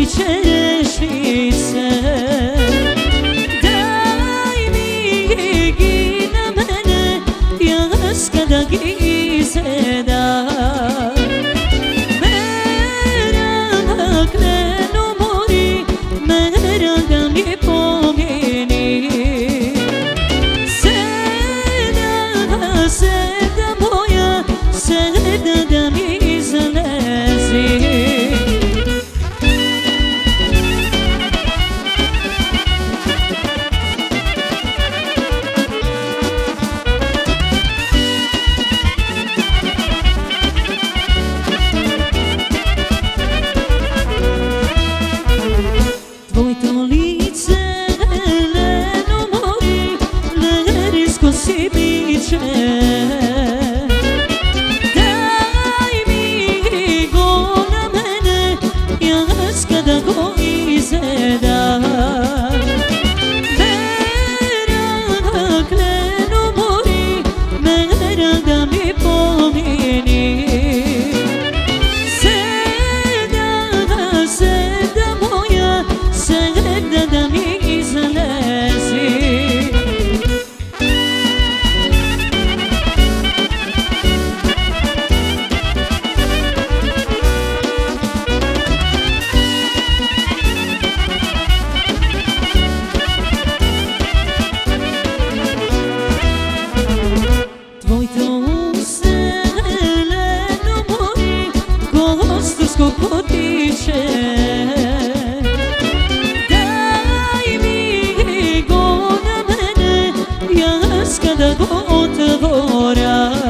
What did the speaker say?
i čerešice. Daj mi ih na mene, jas kada gizeda. Merak neno mori, merak da mi pomeni. Seda moja, seda da mi izlezi. Tvojto lice leno mori, lerisko si biće. Daj mi go na mene, jas kada go izeda. Merak leno mori, merak da mi pomeni. Seda moja, seda da mi izlezi. Tvojto uste leno mori, kostursko potiče. Daj mi go na mene, jas kada go otvora.